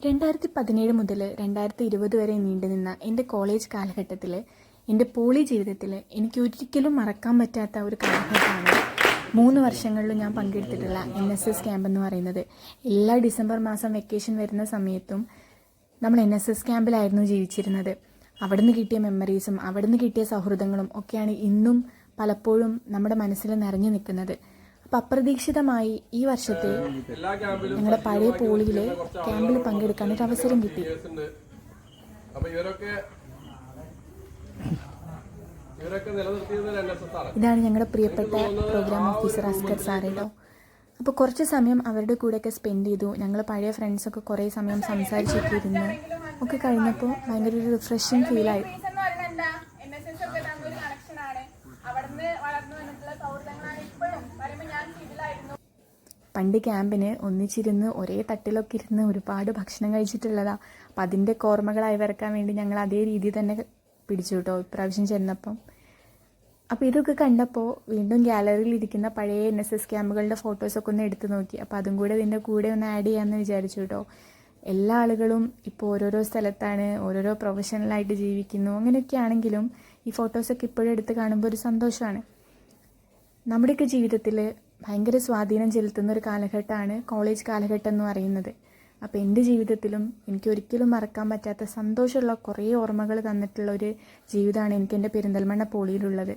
2017 മുതൽ 2020 വരെ നീണ്ടുനിന്ന എൻ്റെ കോളേജ് കാലഘട്ടത്തിൽ എൻ്റെ പോളി ജീവിതത്തിൽ എനിക്ക് ഒരിക്കലും മറക്കാൻ പറ്റാത്ത ഒരു കാലഘട്ടമാണ് 3 വർഷങ്ങളിലും ഞാൻ പങ്കെടുത്തിട്ടുള്ള NSS ക്യാമ്പ് എന്ന് പറയുന്നത്. എല്ലാ ഡിസംബർ മാസം വെക്കേഷൻ വരുന്ന സമയത്തും നമ്മൾ NSS ക്യാമ്പിലായിരുന്നു ജീവിച്ചിരുന്നത്. അവിടുന്ന് കിട്ടിയ മെമ്മറീസും അവിടുന്ന് കിട്ടിയ സൗഹൃദങ്ങളും ഒക്കെയാണ് ഇന്നും പലപ്പോഴും നമ്മുടെ മനസ്സിൽ നിറഞ്ഞു നിൽക്കുന്നത്. അപ്പം അപ്രതീക്ഷിതമായി ഈ വർഷത്തെ ഞങ്ങളുടെ പഴയ പോളിയിലെ ക്യാമ്പിൽ പങ്കെടുക്കാൻ ഒരു അവസരം കിട്ടി. ഇതാണ് ഞങ്ങളുടെ പ്രിയപ്പെട്ട പ്രോഗ്രാം ഓഫീസർ അസ്കർ സാറേട്ടോ. അപ്പോൾ കുറച്ച് സമയം അവരുടെ കൂടെയൊക്കെ സ്പെൻഡ് ചെയ്തു. ഞങ്ങൾ പഴയ ഫ്രണ്ട്സൊക്കെ കുറേ സമയം സംസാരിച്ചൊക്കെ ഇരുന്നു ഒക്കെ കഴിഞ്ഞപ്പോൾ ഭയങ്കര ഒരു റിഫ്രഷിങ് ഫീലായി. പണ്ട് ക്യാമ്പിന് ഒന്നിച്ചിരുന്ന് ഒരേ തട്ടിലൊക്കെ ഇരുന്ന് ഒരുപാട് ഭക്ഷണം കഴിച്ചിട്ടുള്ളതാണ്. അപ്പം അതിൻ്റെ ഓർമ്മകളായി വരക്കാൻ വേണ്ടി ഞങ്ങൾ അതേ രീതി തന്നെ പിടിച്ചു കേട്ടോ ഇപ്രാവശ്യം ചെന്നപ്പം. അപ്പോൾ ഇതൊക്കെ കണ്ടപ്പോൾ വീണ്ടും ഗ്യാലറിയിൽ ഇരിക്കുന്ന പഴയ NSS ക്യാമ്പുകളുടെ ഫോട്ടോസൊക്കെ ഒന്ന് എടുത്തു നോക്കി. അപ്പോൾ അതും കൂടെ ഇതിൻ്റെ കൂടെ ഒന്ന് ആഡ് ചെയ്യാമെന്ന് വിചാരിച്ചു കേട്ടോ. എല്ലാ ആളുകളും ഇപ്പോൾ ഓരോരോ സ്ഥലത്താണ്, ഓരോരോ പ്രൊഫഷണലായിട്ട് ജീവിക്കുന്നു. അങ്ങനെയൊക്കെ ആണെങ്കിലും ഈ ഫോട്ടോസൊക്കെ ഇപ്പോഴും എടുത്ത് കാണുമ്പോൾ ഒരു സന്തോഷമാണ്. നമ്മുടെയൊക്കെ ജീവിതത്തിൽ ഭയങ്കര സ്വാധീനം ചെലുത്തുന്ന ഒരു കാലഘട്ടമാണ് കോളേജ് കാലഘട്ടം എന്ന് പറയുന്നത്. അപ്പോൾ എൻ്റെ ജീവിതത്തിലും എനിക്ക് ഒരിക്കലും മറക്കാൻ പറ്റാത്ത സന്തോഷമുള്ള കുറേ ഓർമ്മകൾ തന്നിട്ടുള്ള ഒരു ജീവിതമാണ് എനിക്ക് എൻ്റെ പെരിന്തൽമണ്ണ പോളിയിലുള്ളത്.